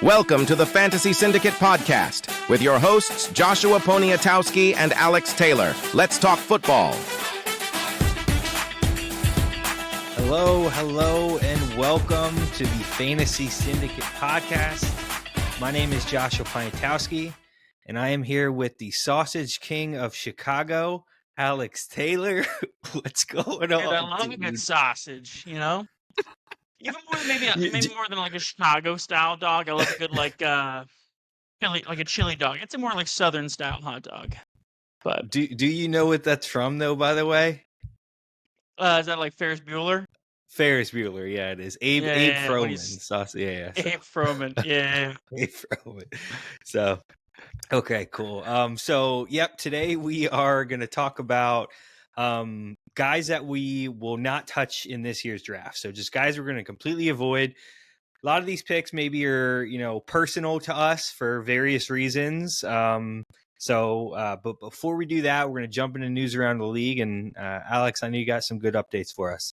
Welcome to the Fantasy Syndicate Podcast with your hosts, Joshua Poniatowski and Alex Taylor. Let's talk football. Hello, and welcome to the Fantasy Syndicate Podcast. My name is Joshua Poniatowski, and I am here with the Sausage King of Chicago, Alex Taylor. What's going on? And I love a good sausage, you know? Even more than maybe more than like a Chicago style dog. I love a good chili dog. It's a more like Southern style hot dog. But do you know what that's from though, by the way? Is that like Ferris Bueller? Ferris Bueller, yeah, it is. Abe Froman. Sausage, yeah. Abe Froman, yeah. Abe Froman. So, okay, cool. Today we are going to talk about guys that we will not touch in this year's draft. So just guys we're going to completely avoid. A lot of these picks maybe are, personal to us for various reasons. But before we do that, we're going to jump into news around the league. And Alex, I know you got some good updates for us.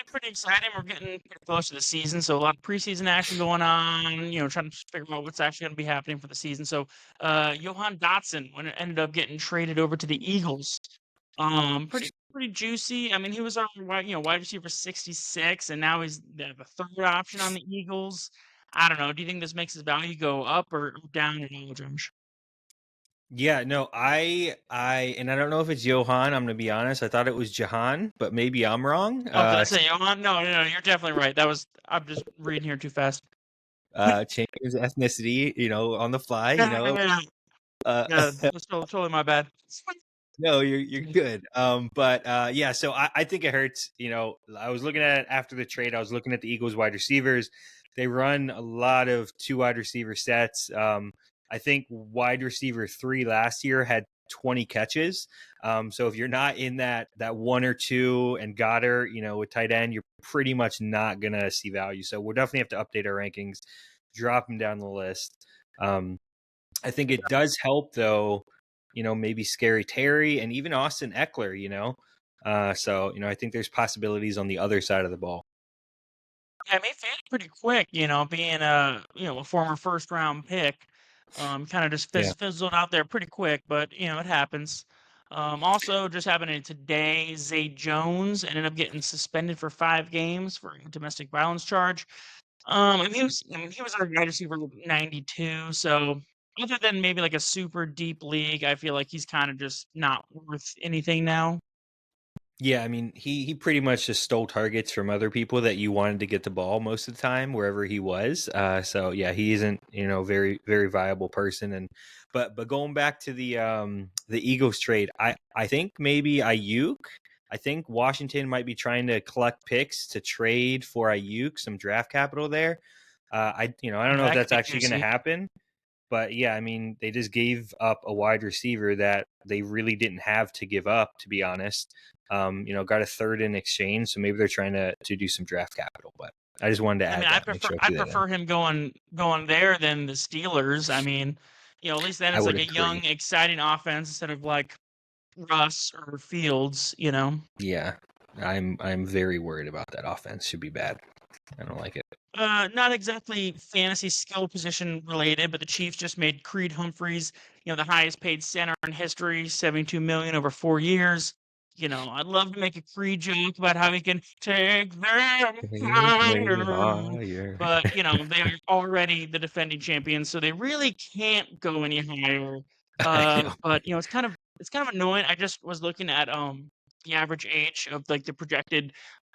Pretty exciting. We're getting pretty close to the season, so a lot of preseason action going on. Trying to figure out what's actually going to be happening for the season. So, Johan Dotson ended up getting traded over to the Eagles. Pretty juicy. I mean, he was our wide receiver 66, and now he's the third option on the Eagles. I don't know. Do you think this makes his value go up or down at all, Josh? Yeah, no, I don't know if it's Johan. I'm gonna be honest. I thought it was Jahan, but maybe I'm wrong. Oh, did I say Johan? No, you're definitely right. I'm just reading here too fast. Change his ethnicity, on the fly. Yeah, that's totally my bad. No, you're good. So I think it hurts. I was looking at it after the trade. I was looking at the Eagles wide receivers. They run a lot of 2 wide receiver sets. I think wide receiver 3 last year had 20 catches. So if you're not in that 1 or 2 and Goddard, with tight end, you're pretty much not going to see value. So we'll definitely have to update our rankings, drop them down the list. I think it does help though, maybe Scary Terry and even Austin Eckler, I think there's possibilities on the other side of the ball. Yeah, I mean, fans pretty quick, being a former first round pick. Kind of just fizzled out there pretty quick, but it happens. Also, just happening today, Zay Jones ended up getting suspended for 5 games for a domestic violence charge. He was our wide receiver 92. So other than maybe like a super deep league, I feel like he's kind of just not worth anything now. Yeah, I mean, he pretty much just stole targets from other people that you wanted to get the ball most of the time wherever he was. He isn't, very, very viable person. But going back to the Eagles trade, I think maybe Ayuk. I think Washington might be trying to collect picks to trade for Ayuk, some draft capital there. I don't know if that's actually going to happen. But yeah, I mean, they just gave up a wide receiver that they really didn't have to give up, to be honest. Got a third in exchange, so maybe they're trying to do some draft capital. But I just wanted to add. I prefer him going there than the Steelers. I mean, at least then it's like a young, exciting offense instead of like Russ or Fields. Yeah, I'm very worried about that offense. Should be bad. I don't like it. Not exactly fantasy skill position related, but the Chiefs just made Creed Humphreys, the highest paid center in history, $72 million over 4 years. I'd love to make a Creed joke about how he can take them higher. But, they are already the defending champions, so they really can't go any higher. But, it's kind of annoying. I just was looking at the average age of like the projected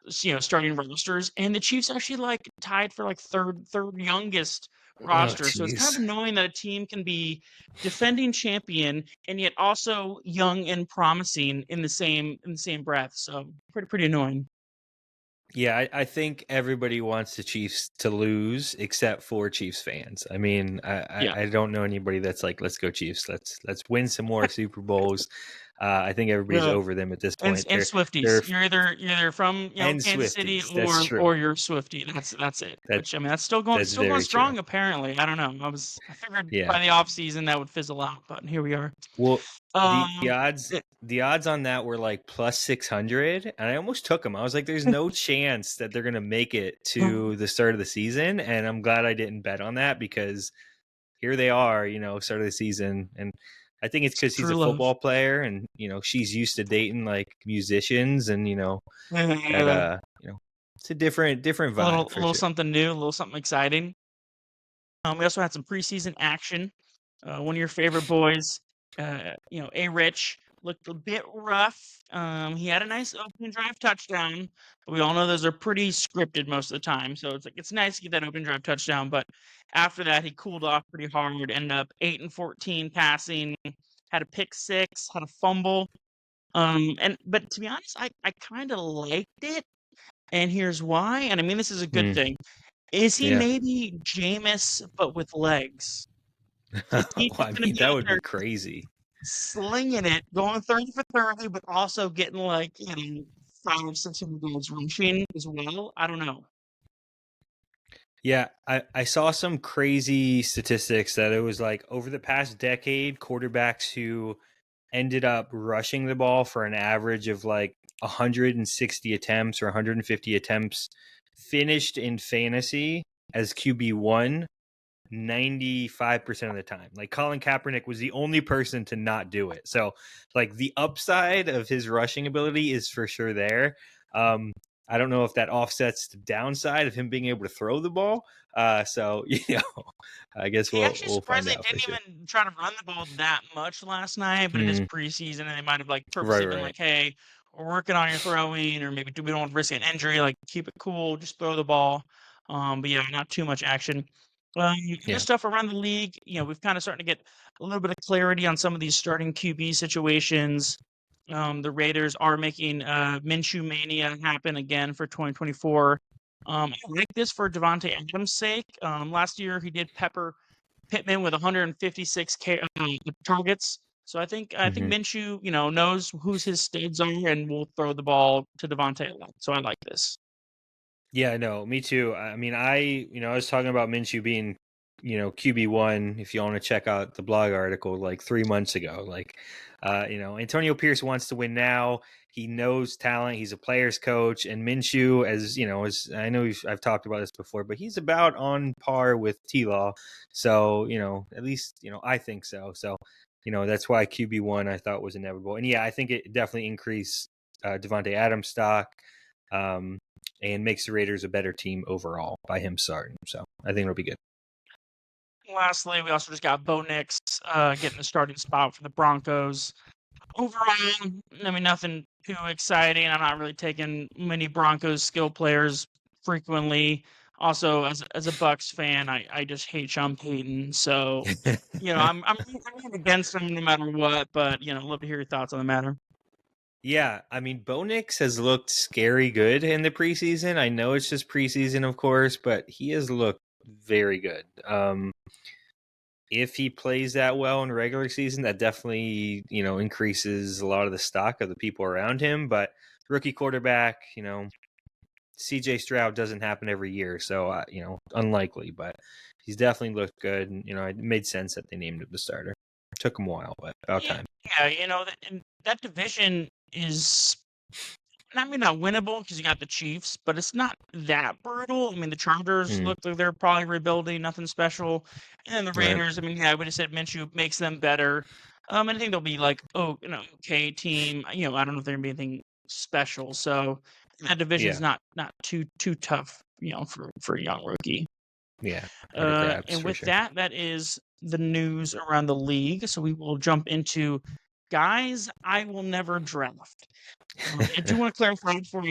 starting rosters, and the Chiefs actually like tied for like third youngest roster. So it's kind of annoying that a team can be defending champion and yet also young and promising in the same breath. So pretty annoying. Yeah, I think everybody wants the Chiefs to lose except for Chiefs fans. I mean, I don't know anybody that's like, let's go Chiefs. Let's win some more Super Bowls. I think everybody's over them at this And point. Swifties. They're You're either from and Kansas City Swifties. That's true. or you're a Swiftie. That's it. That Which I mean that's that's still going very true. strong apparently. I don't know. I figured Yeah. by the off season that would fizzle out, but here we are. Well, Um, the odds on that were like plus 600, and I almost took them. I was like, "There's no chance that they're gonna make it to the start of the season," and I'm glad I didn't bet on that because here they are, start of the season, and I think it's because he's a football player, and she's used to dating like musicians, and that it's a different vibe. a little something new, a little something exciting. We also had some preseason action. One of your favorite boys, A Rich, looked a bit rough. He had a nice opening drive touchdown, but we all know those are pretty scripted most of the time. So it's nice to get that opening drive touchdown. But after that, he cooled off pretty hard. Ended up 8-14 passing, had a pick six, had a fumble. But to be honest, I kind of liked it, and here's why. And I mean, this is a good thing. Is he maybe Jameis but with legs? Well, I mean, that would be crazy. Slinging it, going 30 for 30, but also getting like 500-600 yards rushing as well. I don't know. Yeah, I saw some crazy statistics that it was like over the past decade, quarterbacks who ended up rushing the ball for an average of like 160 attempts or 150 attempts finished in fantasy as QB1 95% of the time. Like Colin Kaepernick was the only person to not do it. So like the upside of his rushing ability is for sure there. I don't know if that offsets the downside of him being able to throw the ball. So I guess we'll find out. He didn't even try to run the ball that much last night, but it is preseason, and they might have like purposely been like, "Hey, we're working on your throwing, or maybe we don't want to risk an injury. Like, keep it cool, just throw the ball." But yeah, not too much action. Just stuff around the league. We've kind of starting to get a little bit of clarity on some of these starting QB situations. The Raiders are making Minshew Mania happen again for 2024. I like this for Devontae Adams' sake. Last year, he did pepper Pittman with 156 targets. So I think Minshew, knows who's his studs are and will throw the ball to Devontae a lot. So I like this. Yeah, no, me too. I mean, I was talking about Minshew being, QB1. If you want to check out the blog article, like 3 months ago, like, Antonio Pierce wants to win now. He knows talent. He's a player's coach, and Minshew, as I know I've talked about this before, but he's about on par with T-Law. So, at least, I think so. So, that's why QB1 I thought was inevitable. And yeah, I think it definitely increased Devontae Adams' stock. And makes the Raiders a better team overall by him starting. So I think it'll be good. Lastly, we also just got Bo Nix getting the starting spot for the Broncos. Overall, I mean, nothing too exciting. I'm not really taking many Broncos skill players frequently. Also, as a Bucks fan, I just hate Sean Payton. So, I'm against him no matter what. But love to hear your thoughts on the matter. Yeah, I mean, Bo Nix has looked scary good in the preseason. I know it's just preseason, of course, but he has looked very good. If he plays that well in regular season, that definitely, increases a lot of the stock of the people around him. But rookie quarterback, CJ Stroud doesn't happen every year. So, unlikely, but he's definitely looked good. And, it made sense that they named him the starter. It took him a while, but about time. Yeah, that division is not winnable because you got the Chiefs, but it's not that brutal. I mean, the Chargers look like they're probably rebuilding, nothing special. And then the Raiders, I mean, I would have said Minshew makes them better. I think they'll be like, okay team. I don't know if they're gonna be anything special. So that division's not too tough, for a young rookie. Yeah. And with that is the news around the league. So we will jump into guys I will never draft. I do want to clarify before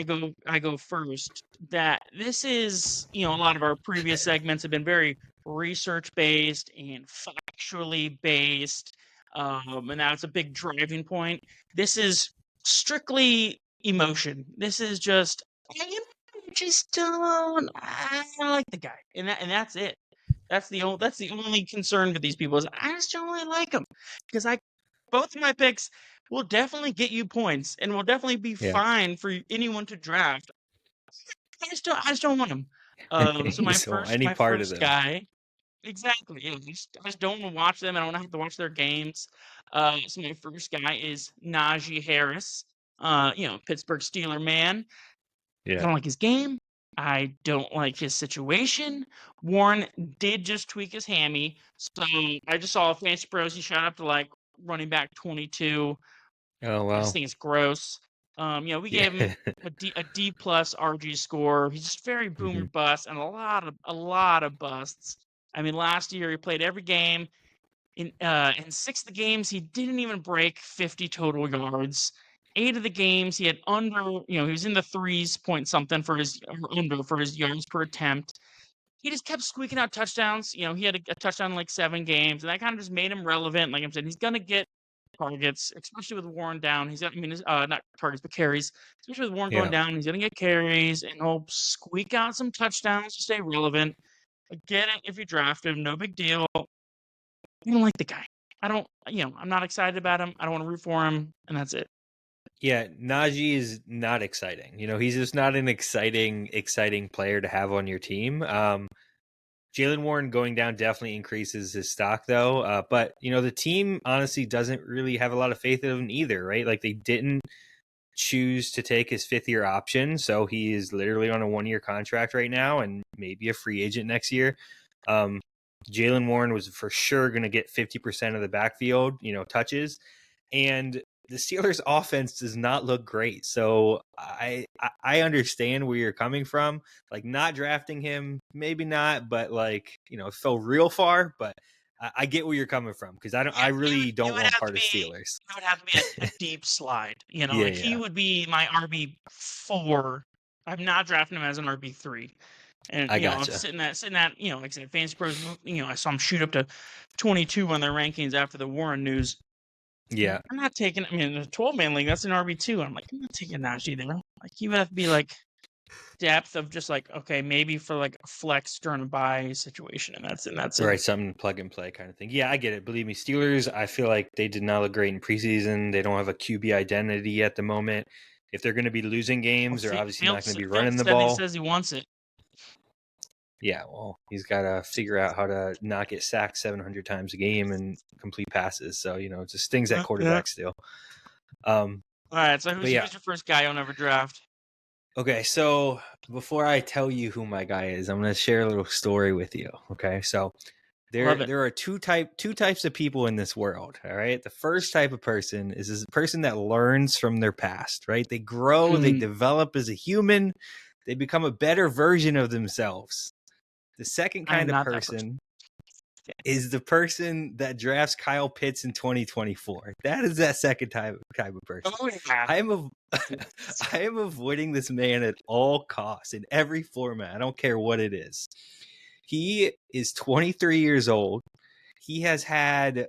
I go first that this is, a lot of our previous segments have been very research based and factually based, and that's a big driving point. This is strictly emotion. This is just I like the guy, and that's it. That's the only concern with these people is I just don't really like them because both of my picks will definitely get you points and will definitely be Yeah. fine for anyone to draft. I just don't want him. So You just want any my part of first them. guy, exactly. Yeah, I just don't want to watch them. I don't have to watch their games. So my first guy is Najee Harris. Pittsburgh Steeler man. I Yeah. don't like his game. I don't like his situation. Warren did just tweak his hammy, so I just saw Fantasy Pros. He shot up to like running back 22. Oh, I just wow. think it's gross. We Yeah. gave him a D plus RG score. He's just very boomer Mhm. bust and a lot of busts. I mean, last year he played every game. In 6 of the games, he didn't even break 50 total yards. 8 of the games, he had he was in the threes point something for his or under for his yards per attempt. He just kept squeaking out touchdowns. He had a touchdown in like 7 games, and that kind of just made him relevant. Like I said, he's gonna get targets, especially with Warren down. Not targets, but carries. Especially with Warren going Yeah. down, he's gonna get carries, and he'll squeak out some touchdowns to stay relevant. I get it if you draft him, no big deal. I don't like the guy. I'm not excited about him. I don't want to root for him, and that's it. Yeah, Najee is not exciting. He's just not an exciting player to have on your team. Jalen Warren going down definitely increases his stock, though. But the team honestly doesn't really have a lot of faith in him either, right? Like they didn't choose to take his 5th-year option, so he is literally on a 1-year contract right now, and maybe a free agent next year. Jalen Warren was for sure going to get 50% of the backfield, touches, and the Steelers' offense does not look great. So I understand where you're coming from. Like not drafting him, maybe not, but it fell real far. But I get where you're coming from because Yeah, I really it don't would want have to part of be Steelers. it would have to be a deep slide. Yeah, Like he yeah, would be my RB4. I'm not drafting him as an RB3. And I I'm gotcha. sitting at like I said, Fantasy Pros. I saw him shoot up to 22 on their rankings after the Warren news. Yeah, I'm not taking. I mean, in a 12-man league, that's an RB2. I'm like, I'm not taking Najee there. Like he would have to be like depth of just like okay, maybe for like a flex during a buy situation, and that's it. right. Something plug and play kind of thing. Yeah, I get it. Believe me, Steelers. I feel like they did not look great in preseason. They don't have a QB identity at the moment. If they're going to be losing Well, games, they're obviously not going to be running Fields the said he ball. says he wants it. Yeah, well, he's got to figure out how to not get sacked 700 times a game and complete passes. So, it just stings at Yeah. quarterback still. Um, All right. So but yeah, who's your first guy you'll never draft? okay. So before I tell you who my guy is, I'm going to share a little story with you. Okay. So Love it. there are two types of people in this world. All right. The first type of person is this person that learns from their past, right? They grow, they develop as a human, they become a better version of themselves. The second I am kind of not that person. person is the person that drafts Kyle Pitts in 2024. That is that second type of person. Oh yeah. I am avoiding this man at all costs in every format. I don't care what it is. He is 23 years old. He has had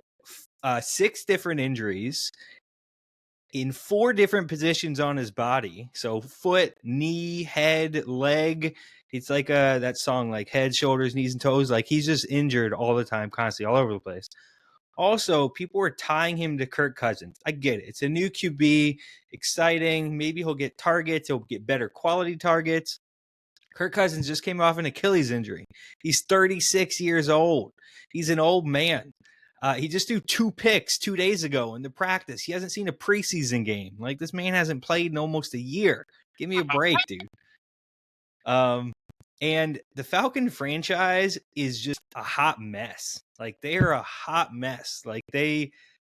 6 different injuries in 4 different positions on his body. So foot, knee, head, leg. It's like that song, like head, shoulders, knees, and toes. Like he's just injured all the time, constantly, all over the place. Also, people were tying him to Kirk Cousins. I get it. It's a new QB, exciting. Maybe he'll get targets. He'll get better quality targets. Kirk Cousins just came off an Achilles injury. He's 36 years old. He's an old man. He just threw 2 picks 2 days ago in the practice. He hasn't seen a preseason game. Like this man hasn't played in almost a year. Give me a break, dude. And the Falcon franchise is just a hot mess. Like they are a hot mess. Like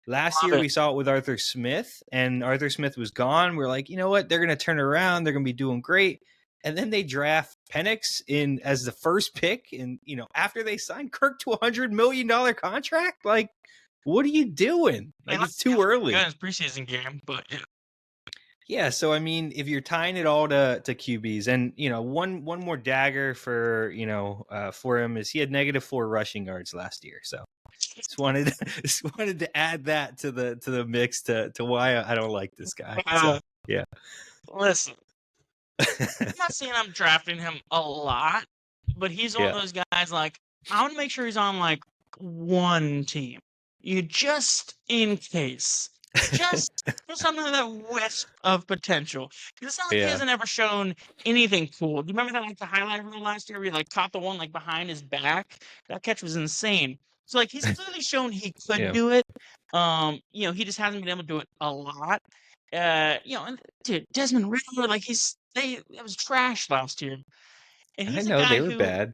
last year we saw it with Arthur Smith, and Arthur Smith was gone. We're like, you know what? They're going to turn around. They're going to be doing great. And then they draft Penix as the first pick. And, after they signed Kirk to $100 million contract, like, what are you doing? Like, it's too early. Got his preseason game, but yeah. Yeah, so I mean, if you're tying it all to QBs, and one more dagger for for him is he had -4 rushing yards last year. So just wanted to add that to the mix to why I don't like this guy. So yeah. Listen, I'm not saying I'm drafting him a lot, but he's one of those guys like I want to make sure he's on like one team. You just in case. just under that wisp of potential. It's not like he Yeah. hasn't ever shown anything cool. Do you remember that like the highlight reel last year where he like caught the one like behind his back? That catch was insane. So like he's clearly shown he could Yeah. do it. He just hasn't been able to do it a lot. And dude, Desmond Ridder, like it was trash last year. And I he's a know guy they were who, bad.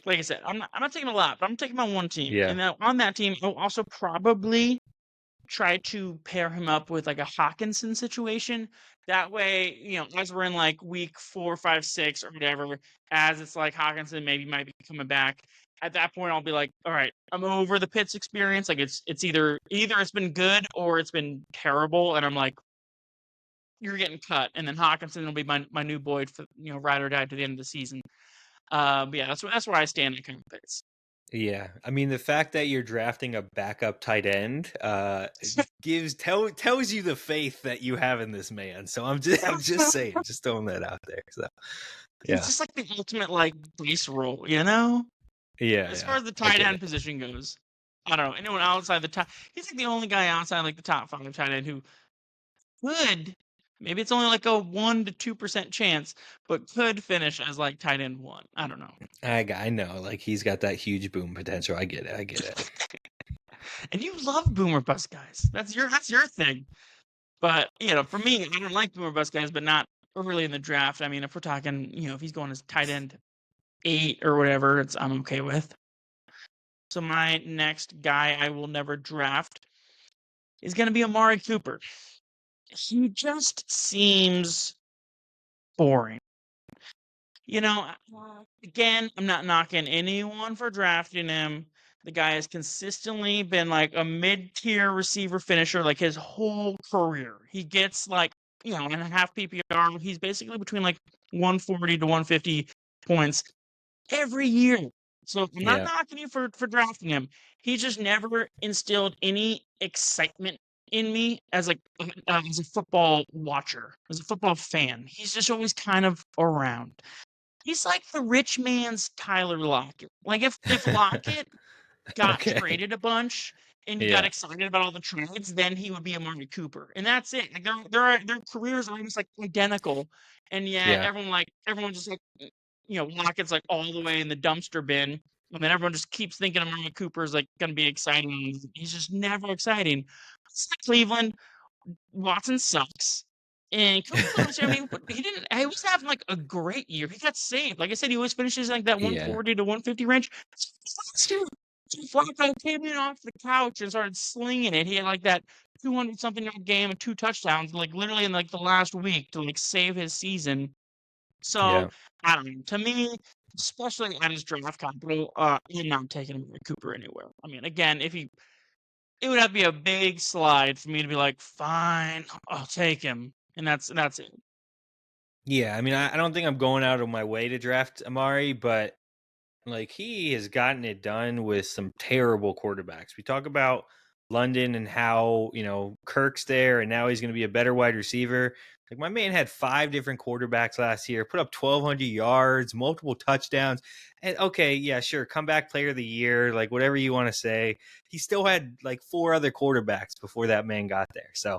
like I said, I'm not taking a lot, but I'm taking him on one team. Yeah. And on that team, I'll also probably try to pair him up with like a Hawkinson situation. That way, as we're in like week 4, 5, 6 or whatever, as it's like Hawkinson maybe might be coming back. At that point, I'll be like, all right, I'm over the Pitts experience. Like it's either it's been good or it's been terrible, and I'm like, you're getting cut. And then Hawkinson will be my new Boyd for ride or die to the end of the season. But yeah, that's where I stand in kind of things. Yeah, I mean the fact that you're drafting a backup tight end tells you the faith that you have in this man. So I'm just saying, just throwing that out there. So It's yeah, just like the ultimate like base role, you know? yeah, As yeah. far as the I tight get end it. position goes, I don't know anyone outside the top. He's like the only guy outside like the top 5 tight end who could, maybe it's only like a 1 to 2% chance, but could finish as like tight end 1. I don't know. I know, like he's got that huge boom potential. I get it. I get it. And you love boomer bust guys. That's your thing. But for me, I don't like boomer bust guys, but not early in the draft. I mean, if we're talking, if he's going as tight end 8 or whatever, I'm okay with. So my next guy I will never draft is going to be Amari Cooper. He just seems boring. Again, I'm not knocking anyone for drafting him. The guy has consistently been like a mid-tier receiver finisher like his whole career. He gets like, in a half PPR. He's basically between like 140 to 150 points every year. So I'm not Yeah, knocking you for drafting him. He just never instilled any excitement in me as like as a football watcher, as a football fan. He's just always kind of around. He's like the rich man's Tyler Lockett. Like if Lockett got okay. traded a bunch and you got Yeah, excited about all the trades, then he would be Amari Cooper. And that's it. Like their careers are almost like identical. And yet yeah, everyone just like Lockett's like all the way in the dumpster bin. And then everyone just keeps thinking Amari Cooper is like gonna be exciting. He's just never exciting. It's like Cleveland. Watson sucks. And Cooper last year, I mean, but he didn't. He was having like a great year. He got saved. Like I said, he always finishes like that yeah, 140 to 150 range. Last year, Flacco came in off the couch and started slinging it. He had like that 200 something yard game and 2 touchdowns, like literally in like the last week to like save his season. So yeah. I don't know. To me, especially at his draft capital, I'm not taking him Cooper anywhere. I mean, again, it would have to be a big slide for me to be like, fine, I'll take him, and that's it. Yeah, I mean, I don't think I'm going out of my way to draft Amari, but like he has gotten it done with some terrible quarterbacks. We talk about London and how, Kirk's there and now he's going to be a better wide receiver. Like my man had 5 different quarterbacks last year, put up 1,200 yards, multiple touchdowns. And okay, yeah, sure, comeback player of the year, like whatever you want to say. He still had like 4 other quarterbacks before that man got there. So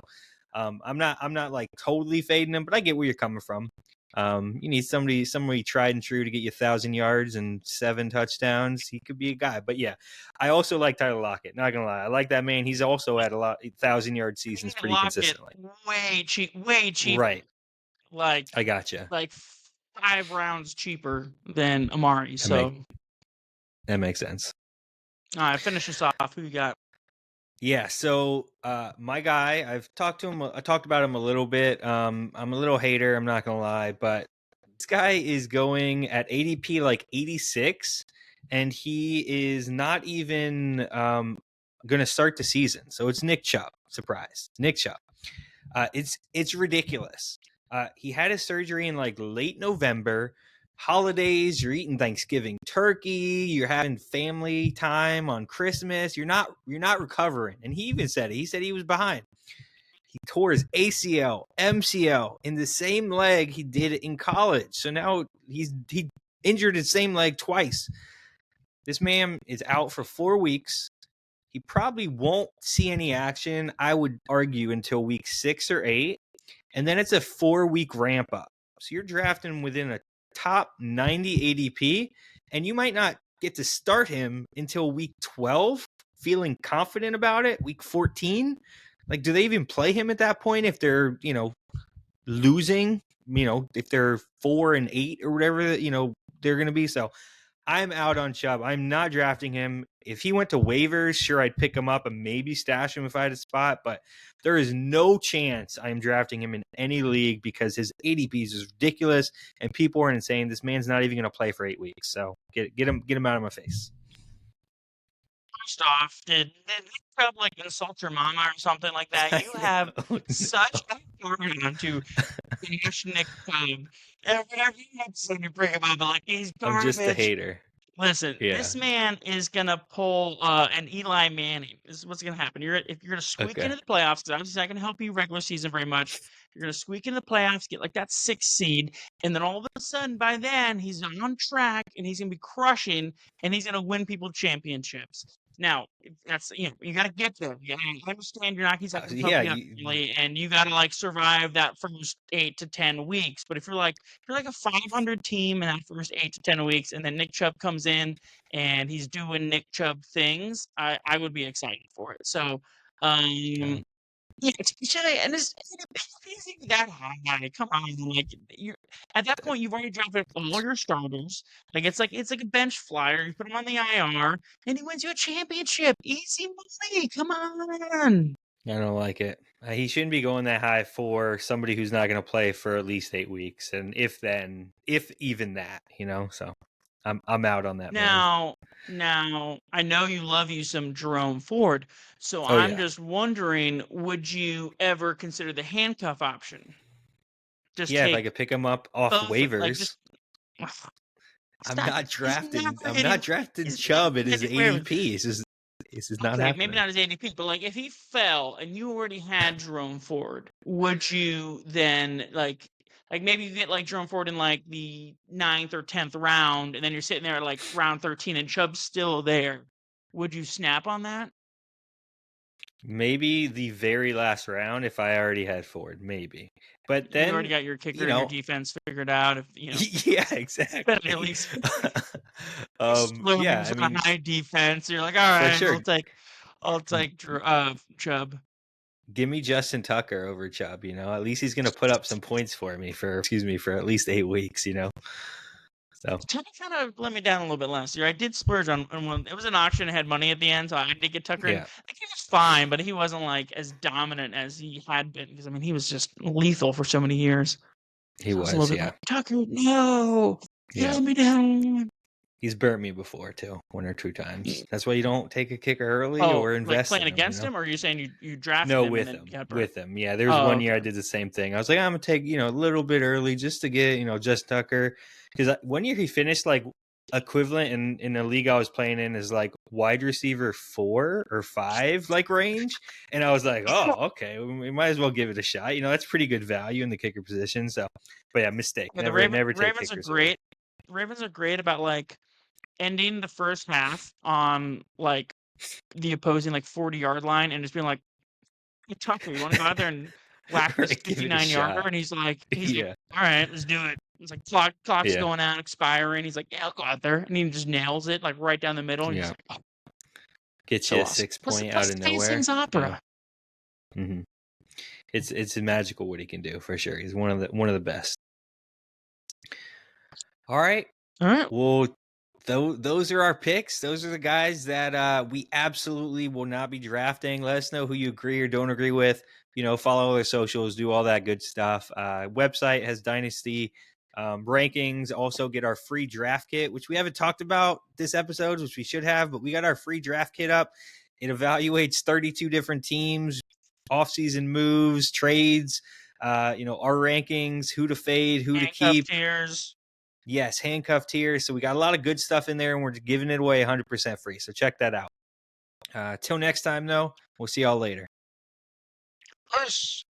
I'm not like totally fading him, but I get where you're coming from. You need somebody tried and true to get you 1,000 yards and 7 touchdowns. He could be a guy. But yeah, I also like Tyler Lockett. Not gonna lie, I like that man. He's also at a lot 1,000-yard I seasons mean, pretty Lockett consistently. way cheaper, Right, like I gotcha. like 5 rounds cheaper than Amari. That make So, that makes sense. all right, finish us off. Who you got? Yeah, so my guy, I've talked to him. I talked about him a little bit. I'm a little hater. I'm not gonna lie, but this guy is going at ADP like 86, and he is not even gonna start the season. So it's Nick Chubb. Surprise, Nick Chubb. It's ridiculous. He had his surgery in like late November. Holidays, you're eating Thanksgiving turkey, you're having family time on Christmas, you're not recovering. And he even said it. He said he was behind. He tore his ACL, MCL in the same leg he did in college. So now he injured his same leg twice. This man is out for 4 weeks. He probably won't see any action, I would argue, until week 6 or 8. And then it's a 4-week ramp up. So you're drafting within a top 90 ADP, and you might not get to start him until week 12, feeling confident about it. Week 14, like, do they even play him at that point if they're, losing, if they're 4-8 or whatever, they're going to be? So I'm out on Chubb. I'm not drafting him. If he went to waivers, sure, I'd pick him up and maybe stash him if I had a spot, but there is no chance I'm drafting him in any league because his ADP is ridiculous and people are insane. This man's not even going to play for 8 weeks. So get him out of my face. First off, did Nick Chubb like insult your mama or something like that? You have such a hard to bash Nick Chubb. Every episode you bring him up, like he's garbage. I'm just a hater. Listen, Yeah. this man is gonna pull an Eli Manning. This is what's gonna happen. If you're gonna squeak into the playoffs, because obviously it's not gonna help you regular season very much. You're gonna squeak into the playoffs, get like that 6th seed, and then all of a sudden by then he's on track and he's gonna be crushing and he's gonna win people championships. Now, that's you got to get there. I understand you're not. He's like, and you got to like survive that first 8 to 10 weeks. But if you're like a 500 team in that first 8 to 10 weeks, and then Nick Chubb comes in and he's doing Nick Chubb things, I would be excited for it. So, yeah, especially, and it's easy that high. Come on, like you're at that point, you've already drafted all your starters. Like it's like a bench flyer. You put him on the IR, and he wins you a championship. Easy money. Come on. I don't like it. He shouldn't be going that high for somebody who's not going to play for at least 8 weeks, and if even that, So I'm out on that. Now, I know you love you some Jerome Ford, so I'm just wondering, would you ever consider the handcuff option? If I could pick him up off waivers. I'm not drafting Chubb at his ADP. This is not happening. Maybe not his ADP, but like if he fell and you already had Jerome Ford, would you then like maybe you get like Jerome Ford in like the 9th or 10th round, and then you're sitting there like round 13 and Chubb's still there. Would you snap on that? Maybe the very last round if I already had Ford, maybe. But then you already got your kicker and your defense figured out. If yeah, exactly. At least high defense. You're like, all right, sure. I'll take Chubb. Give me Justin Tucker over Chubb. At least he's going to put up some points for me for at least 8 weeks. So Tucker kind of let me down a little bit last year. I did splurge on one. It was an auction and had money at the end, so I did get Tucker. Yeah. He was fine, but he wasn't like as dominant as he had been because he was just lethal for so many years. He was, yeah. Tucker, no, let me down. He's burnt me before too, 1 or 2 times. That's why you don't take a kicker early or invest playing in him, against him, or are you saying you drafted him? No, with him. Yeah, there was 1 year I did the same thing. I was like, I'm gonna take a little bit early just to get just Tucker, because 1 year he finished like equivalent in the league I was playing in is like wide receiver 4 or 5 like range, and I was like, oh, okay, we might as well give it a shot. That's pretty good value in the kicker position. So, but yeah, mistake. Yeah, never take Ravens kickers. Are great. The Ravens are great about like ending the first half on like the opposing like 40-yard line and just being like, hey, Tucker, you want to go out there and whack this 59-yarder? And he's like, all right, let's do it. It's like clock's going out, expiring. He's like, yeah, I'll go out there, and he just nails it like right down the middle. And he's like, oh. Get you a 6 point out of nowhere. Opera. Yeah. Mm-hmm. It's magical what he can do for sure. He's one of the best. All right. Well, those are our picks. Those are the guys that we absolutely will not be drafting. Let us know who you agree or don't agree with. Follow our socials, do all that good stuff. Website has Dynasty rankings. Also get our free draft kit, which we haven't talked about this episode, which we should have, but we got our free draft kit up. It evaluates 32 different teams, off-season moves, trades, our rankings, who to fade, who to keep. Tiers. Yes, handcuff tiers. So we got a lot of good stuff in there, and we're giving it away 100% free. So check that out. Till next time, though, we'll see y'all later. Peace.